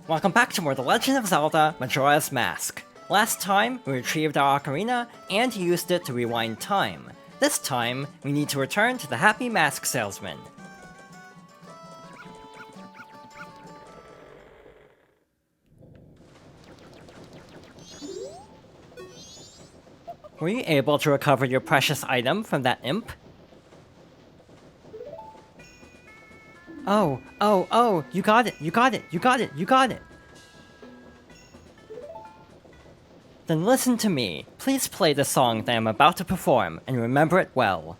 Welcome back to more The Legend of Zelda Majora's Mask. Last time, we retrieved our ocarina and used it to rewind time. This time, we need to return to the Happy Mask Salesman. Were you able to recover your precious item from that imp? Oh, you got it. Then listen to me. Please play the song that I am about to perform, and remember it well.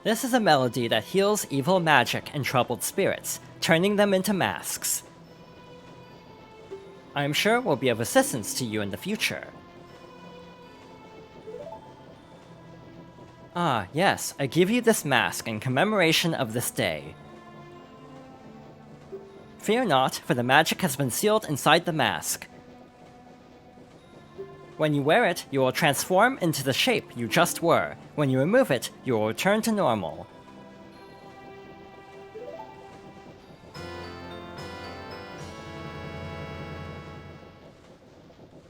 This is a melody that heals evil magic and troubled spirits, turning them into masks. I am sure it will be of assistance to you in the future. Ah, yes, I give you this mask in commemoration of this day. Fear not, for the magic has been sealed inside the mask. When you wear it, you will transform into the shape you just were. When you remove it, you will return to normal.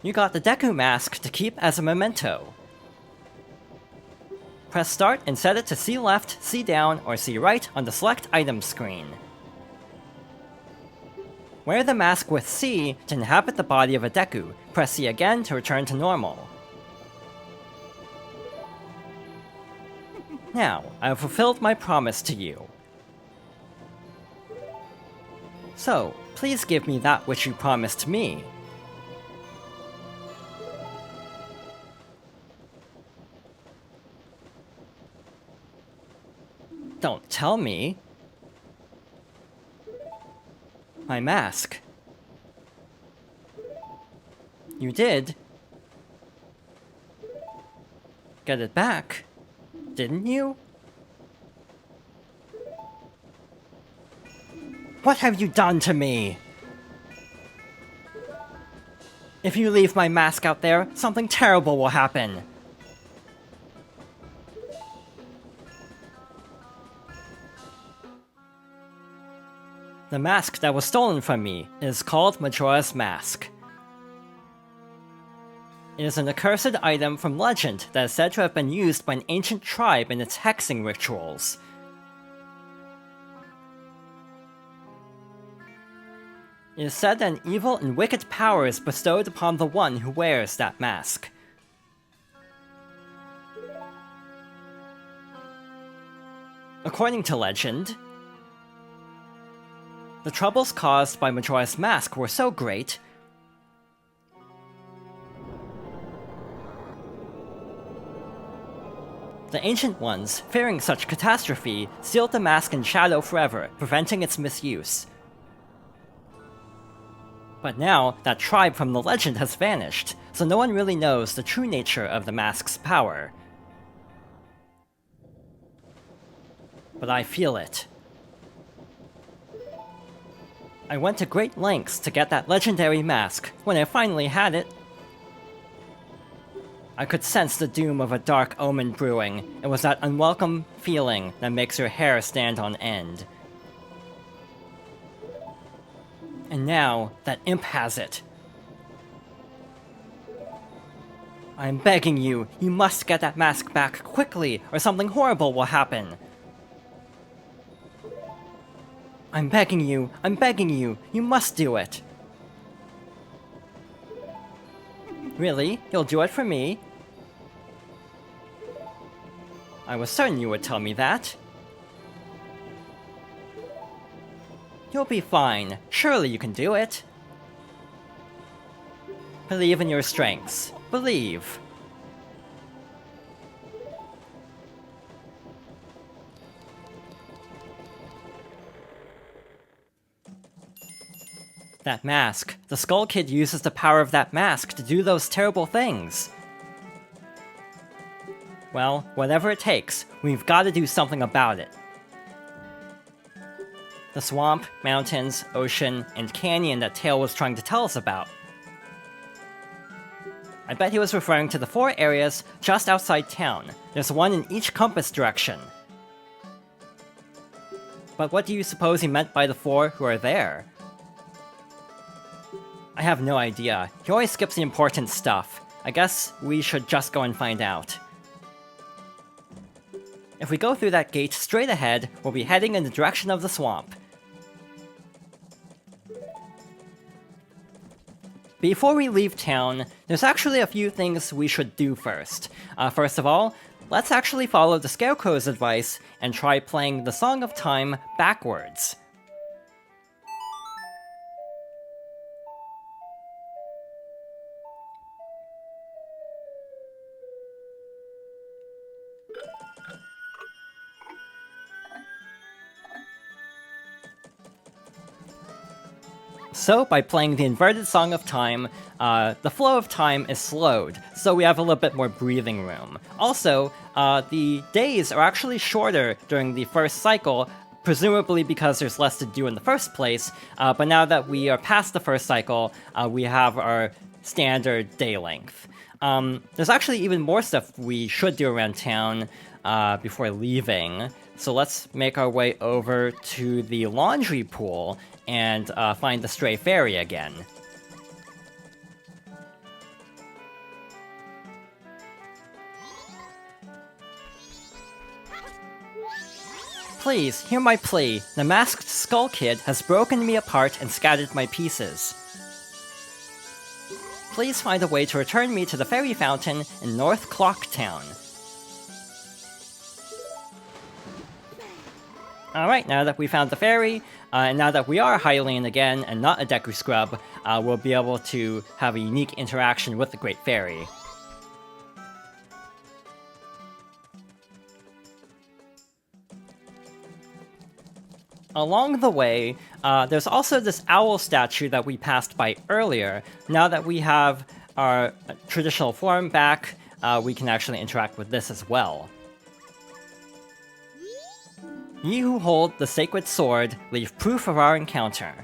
You got the Deku mask to keep as a memento. Press start and set it to C left, C down, or C right on the select item screen. Wear the mask with C to inhabit the body of a Deku. Press C again to return to normal. Now, I have fulfilled my promise to you. So, please give me that which you promised me. Don't tell me. My mask. You did. Get it back, didn't you? What have you done to me? If you leave my mask out there, something terrible will happen. The mask that was stolen from me is called Majora's Mask. It is an accursed item from legend that is said to have been used by an ancient tribe in its hexing rituals. It is said that an evil and wicked power is bestowed upon the one who wears that mask. According to legend, the troubles caused by Majora's Mask were so great the Ancient Ones, fearing such catastrophe, sealed the mask in shadow forever, preventing its misuse. But now, that tribe from the legend has vanished, so no one really knows the true nature of the mask's power. But I feel it. I went to great lengths to get that legendary mask. When I finally had it, I could sense the doom of a dark omen brewing. It was that unwelcome feeling that makes your hair stand on end. And now, that imp has it. I'm begging you, you must get that mask back quickly, or something horrible will happen. I'm begging you, you must do it. Really? You'll do it for me? I was certain you would tell me that. You'll be fine. Surely you can do it. Believe in your strengths. Believe. That mask. The Skull Kid uses the power of that mask to do those terrible things. Well, whatever it takes, we've got to do something about it. The swamp, mountains, ocean, and canyon that Tail was trying to tell us about. I bet he was referring to the 4 areas just outside town. There's one in each compass direction. But what do you suppose he meant by the 4 who are there? I have no idea. He always skips the important stuff. I guess we should just go and find out. If we go through that gate straight ahead, we'll be heading in the direction of the swamp. Before we leave town, there's actually a few things we should do first. First of all, let's actually follow the Scarecrow's advice and try playing the Song of Time backwards. So, by playing the inverted Song of Time, the flow of time is slowed, so we have a little bit more breathing room. Also, the days are actually shorter during the first cycle, presumably because there's less to do in the first place, but now that we are past the first cycle, we have our standard day length. There's actually even more stuff we should do around town before leaving, so let's make our way over to the laundry pool and find the stray fairy again. Please, hear my plea. The masked Skull Kid has broken me apart and scattered my pieces. Please find a way to return me to the fairy fountain in North Clock Town. Alright, now that we found the fairy, and now that we are Hylian again and not a Deku Scrub, we'll be able to have a unique interaction with the Great Fairy. Along the way, there's also this owl statue that we passed by earlier. Now that we have our traditional form back, we can actually interact with this as well. Ye who hold the sacred sword, leave proof of our encounter.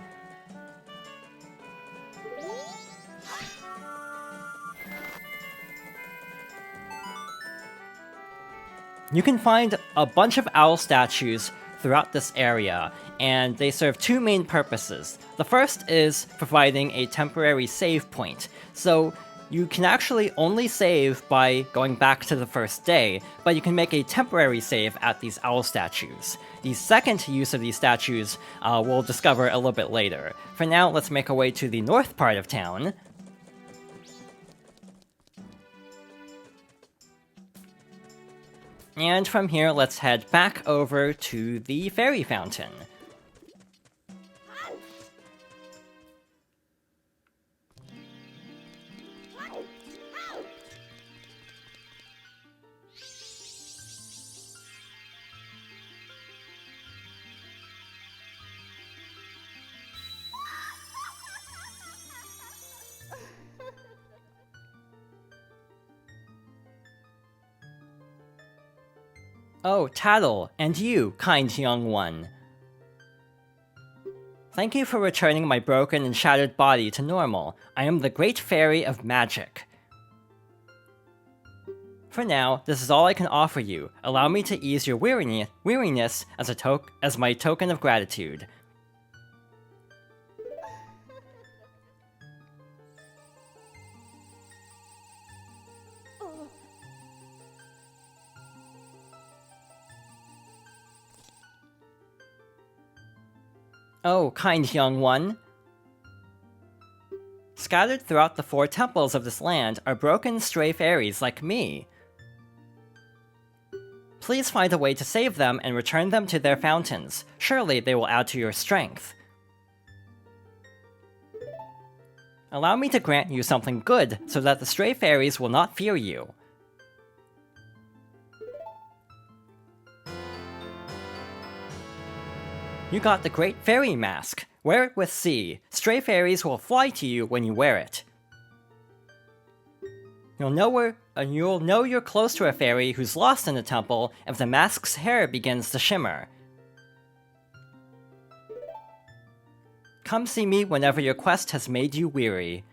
You can find a bunch of owl statues throughout this area, and they serve 2 main purposes. The first is providing a temporary save point, so you can actually only save by going back to the first day, but you can make a temporary save at these owl statues. The second use of these statues we'll discover a little bit later. For now, let's make our way to the north part of town. And from here, let's head back over to the fairy fountain. Oh, Tattle, and you, kind young one. Thank you for returning my broken and shattered body to normal. I am the Great Fairy of Magic. For now, this is all I can offer you. Allow me to ease your weariness as my token of gratitude. Oh, kind young one. Scattered throughout the 4 temples of this land are broken stray fairies like me. Please find a way to save them and return them to their fountains. Surely they will add to your strength. Allow me to grant you something good, so that the stray fairies will not fear you. You got the Great Fairy Mask. Wear it with C. Stray fairies will fly to you when you wear it. You'll know you're close to a fairy who's lost in the temple if the mask's hair begins to shimmer. Come see me whenever your quest has made you weary.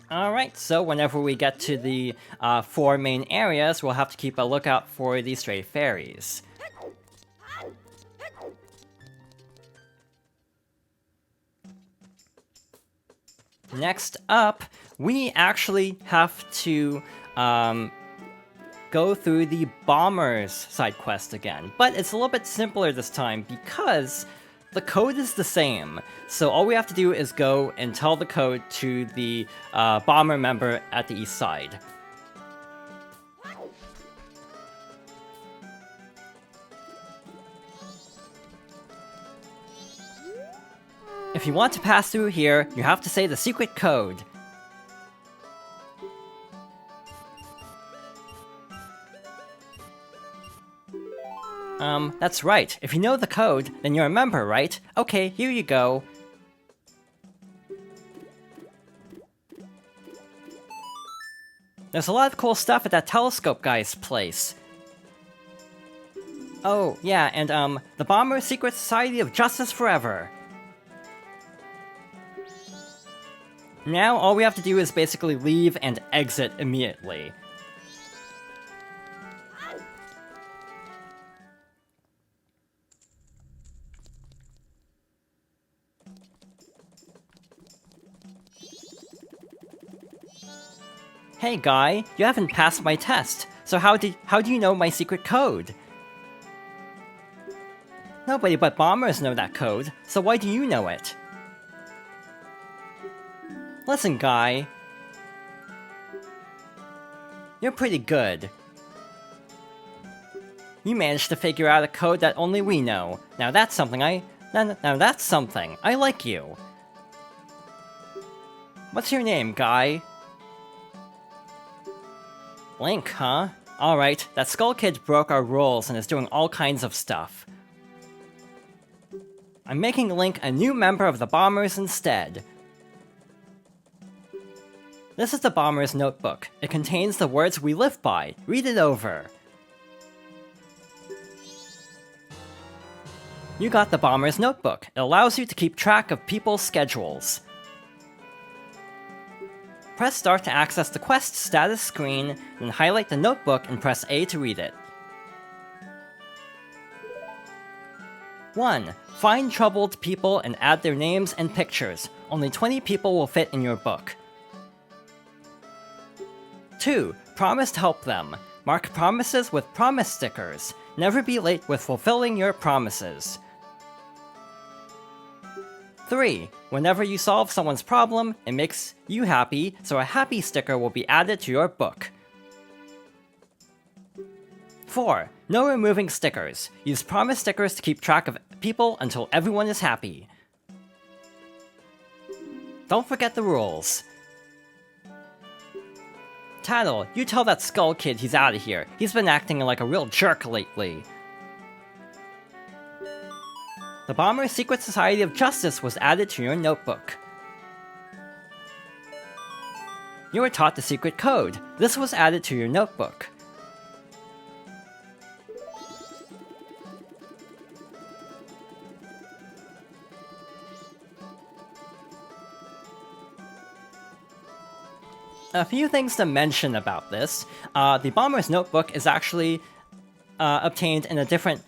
Alright, so whenever we get to the 4 main areas, we'll have to keep a lookout for the stray fairies. Next up, we actually have to go through the Bomber's side quest again. But it's a little bit simpler this time because the code is the same. So all we have to do is go and tell the code to the Bomber member at the east side. If you want to pass through here, you have to say the secret code. That's right. If you know the code, then you're a member, right? Okay, here you go. There's a lot of cool stuff at that telescope guy's place. Oh, yeah, and the Bomber Secret Society of Justice Forever. Now all we have to do is basically leave and exit immediately. Hey guy, you haven't passed my test, so how do you know my secret code? Nobody but bombers know that code, so why do you know it? Listen guy, you're pretty good. You managed to figure out a code that only we know. Now that's something now that's something. I like you. What's your name, guy? Link, huh? Alright, that Skull Kid broke our rules and is doing all kinds of stuff. I'm making Link a new member of the Bombers instead. This is the Bomber's notebook. It contains the words we live by. Read it over. You got the Bomber's notebook. It allows you to keep track of people's schedules. Press start to access the quest status screen, then highlight the notebook and press A to read it. 1. Find troubled people and add their names and pictures. Only 20 people will fit in your book. 2. Promise to help them. Mark promises with promise stickers. Never be late with fulfilling your promises. 3. Whenever you solve someone's problem, it makes you happy, so a happy sticker will be added to your book. 4. No removing stickers. Use promise stickers to keep track of people until everyone is happy. Don't forget the rules. Tattle, you tell that Skull Kid he's out of here. He's been acting like a real jerk lately. The Bomber Secret Society of Justice was added to your notebook. You were taught the secret code. This was added to your notebook. A few things to mention about this. The Bomber's notebook is actually obtained in a different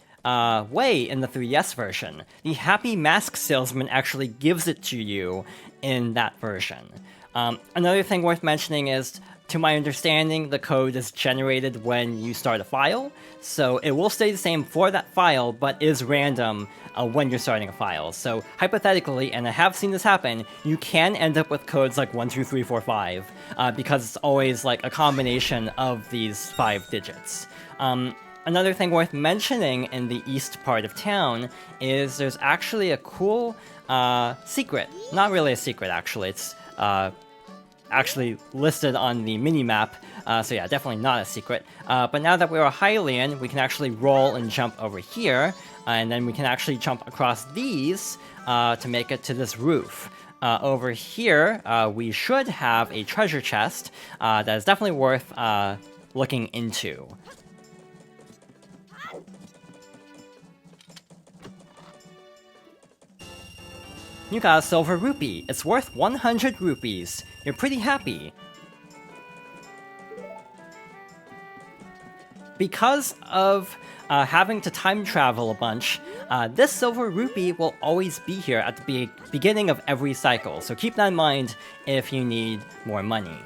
way in the 3DS version. The Happy Mask Salesman actually gives it to you in that version. Another thing worth mentioning is to my understanding, the code is generated when you start a file, so it will stay the same for that file, but is random when you're starting a file. So hypothetically, and I have seen this happen, you can end up with codes like 1, 2, 3, 4, 5, because it's always like a combination of these 5 digits. Another thing worth mentioning in the east part of town is there's actually a cool secret. Not really a secret, actually. It's actually listed on the mini-map, so yeah, definitely not a secret. But now that we're a Hylian, we can actually roll and jump over here, and then we can actually jump across these to make it to this roof. Over here, we should have a treasure chest that is definitely worth looking into. You got a silver rupee. It's worth 100 rupees. You're pretty happy. Because of having to time travel a bunch, this silver rupee will always be here at the beginning of every cycle, so keep that in mind if you need more money.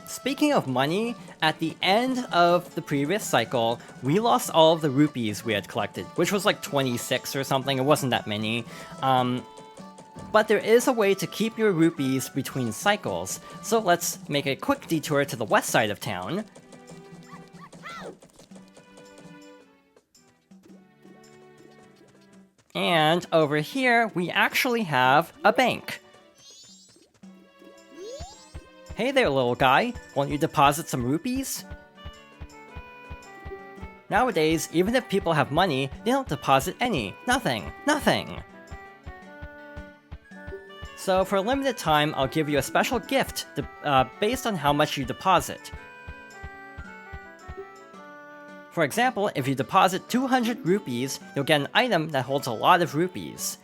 Speaking of money, at the end of the previous cycle, we lost all of the rupees we had collected, which was like 26 or something. It wasn't that many. But there is a way to keep your rupees between cycles, so let's make a quick detour to the west side of town. And over here, we actually have a bank. Hey there, little guy. Won't you deposit some rupees? Nowadays, even if people have money, they don't deposit any. Nothing. Nothing. So for a limited time, I'll give you a special gift based on how much you deposit. For example, if you deposit 200 rupees, you'll get an item that holds a lot of rupees.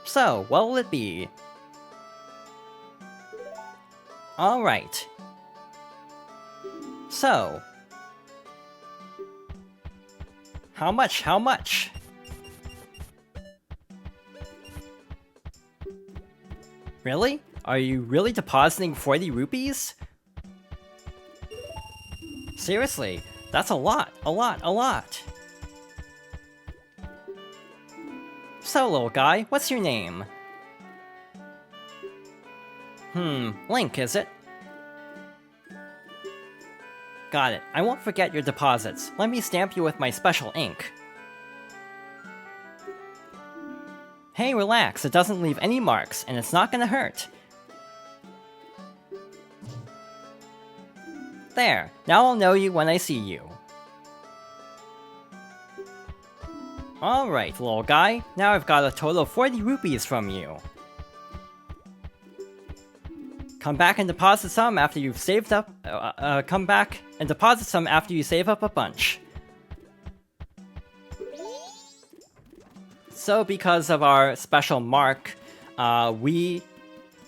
So, what will it be? Alright. So. How much? How much? Really? Are you really depositing 40 rupees? Seriously, that's a lot, a lot, a lot. So, little guy, what's your name? Link, is it? Got it. I won't forget your deposits. Let me stamp you with my special ink. Hey, relax. It doesn't leave any marks, and it's not gonna hurt. There. Now I'll know you when I see you. Alright, little guy. Now I've got a total of 40 rupees from you. Come back and deposit some after you've saved up. Come back and deposit some after you save up a bunch. So, because of our special mark, we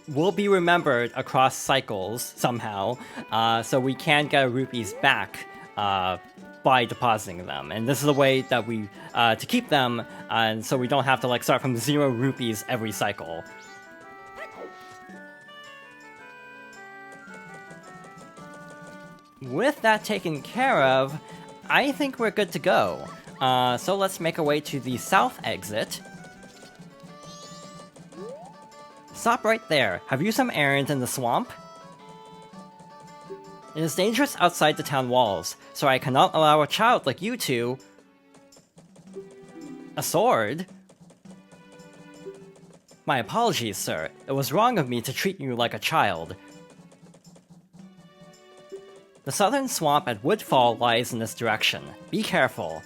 will be remembered across cycles somehow. So we can get our rupees back by depositing them, and this is a way that we to keep them, and so we don't have to like start from 0 rupees every cycle. With that taken care of, I think we're good to go. So let's make our way to the south exit. Stop right there. Have you some errands in the swamp? It is dangerous outside the town walls, so I cannot allow a child like you to... A sword? My apologies, sir. It was wrong of me to treat you like a child. The southern swamp at Woodfall lies in this direction. Be careful.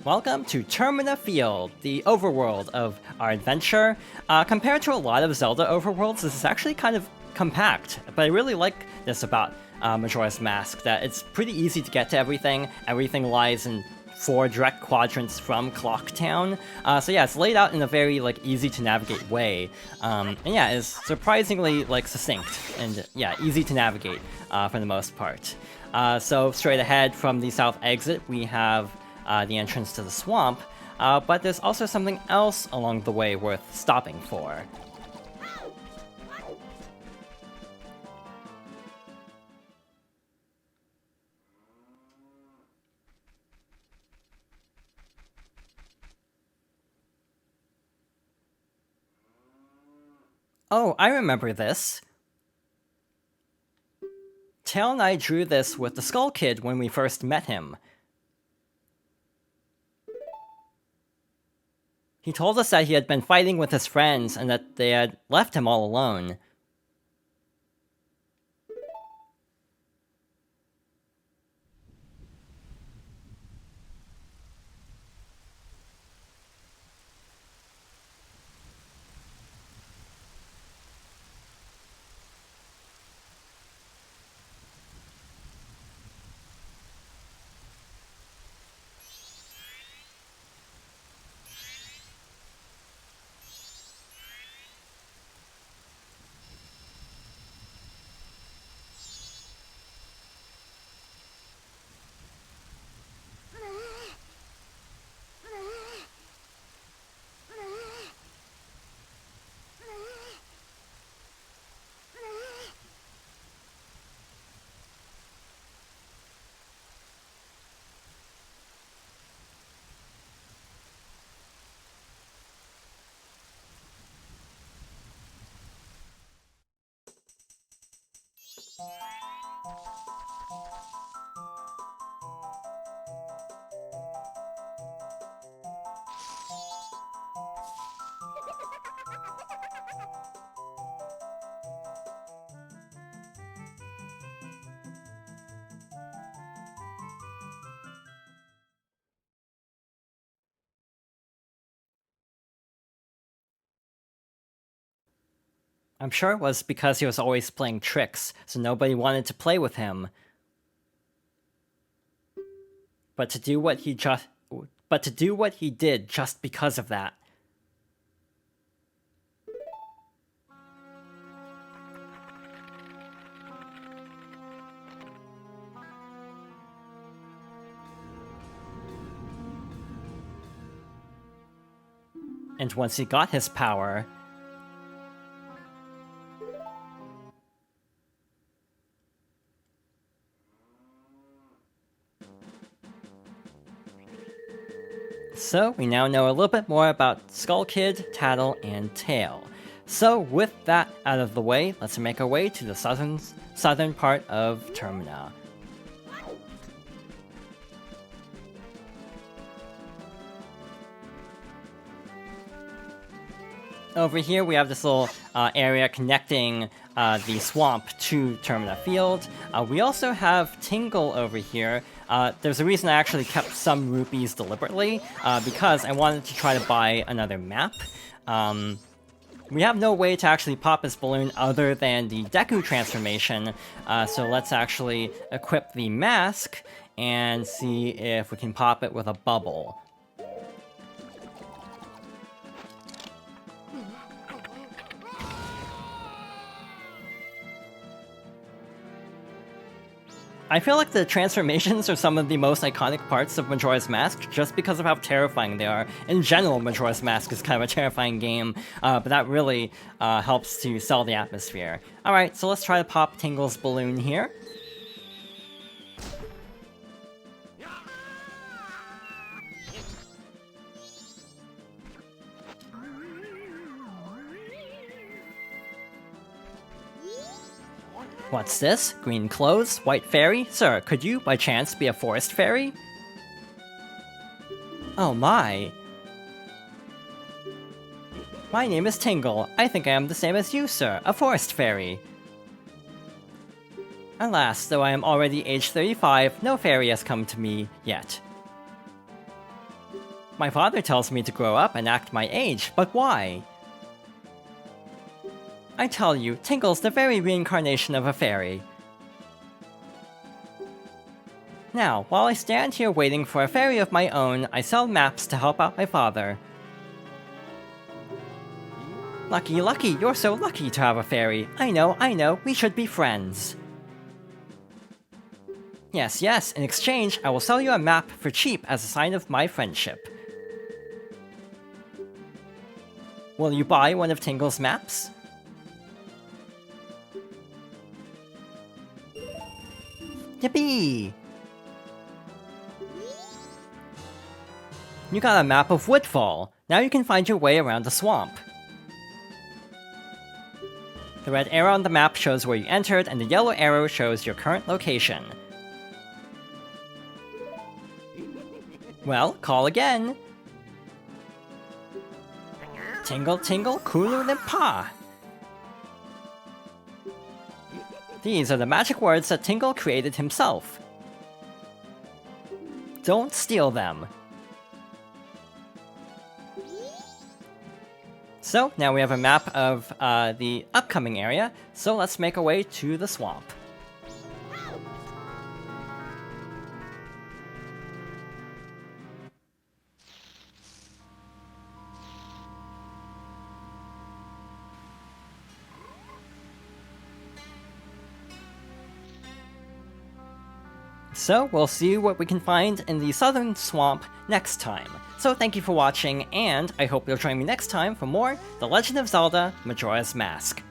Welcome to Termina Field, the overworld of our adventure. Compared to a lot of Zelda overworlds, this is actually kind of compact, but I really like this about Majora's Mask, that it's pretty easy to get to everything. Everything lies in 4 direct quadrants from Clocktown. So yeah, it's laid out in a very like easy to navigate way, and yeah, it's surprisingly like succinct and yeah, easy to navigate for the most part. So straight ahead from the south exit, we have the entrance to the swamp, but there's also something else along the way worth stopping for. Oh, I remember this. Tail and I drew this with the Skull Kid when we first met him. He told us that he had been fighting with his friends and that they had left him all alone. I'm sure it was because he was always playing tricks, so nobody wanted to play with him. But to do what he did just because of that. And once he got his power, so we now know a little bit more about Skull Kid, Tattle, and Tail. So with that out of the way, let's make our way to the southern part of Termina. Over here we have this little area connecting the swamp to Termina Field. We also have Tingle over here. There's a reason I actually kept some rupees deliberately, because I wanted to try to buy another map. We have no way to actually pop this balloon other than the Deku transformation, so let's actually equip the mask and see if we can pop it with a bubble. I feel like the transformations are some of the most iconic parts of Majora's Mask, just because of how terrifying they are. In general, Majora's Mask is kind of a terrifying game, but that really helps to sell the atmosphere. Alright, so let's try to pop Tingle's balloon here. What's this? Green clothes? White fairy? Sir, could you, by chance, be a forest fairy? Oh my. My name is Tingle. I think I am the same as you, sir, a forest fairy. Alas, though I am already age 35, no fairy has come to me yet. My father tells me to grow up and act my age, but why? I tell you, Tingle's the very reincarnation of a fairy. Now, while I stand here waiting for a fairy of my own, I sell maps to help out my father. Lucky, Lucky, you're so lucky to have a fairy. I know, we should be friends. Yes, yes, in exchange, I will sell you a map for cheap as a sign of my friendship. Will you buy one of Tingle's maps? Yippee! You got a map of Woodfall. Now you can find your way around the swamp. The red arrow on the map shows where you entered, and the yellow arrow shows your current location. Well, call again! Tingle, tingle, kulu limpa! These are the magic words that Tingle created himself. Don't steal them. So, now we have a map of the upcoming area, so let's make our way to the swamp. So, we'll see what we can find in the southern swamp next time. So thank you for watching, and I hope you'll join me next time for more The Legend of Zelda: Majora's Mask.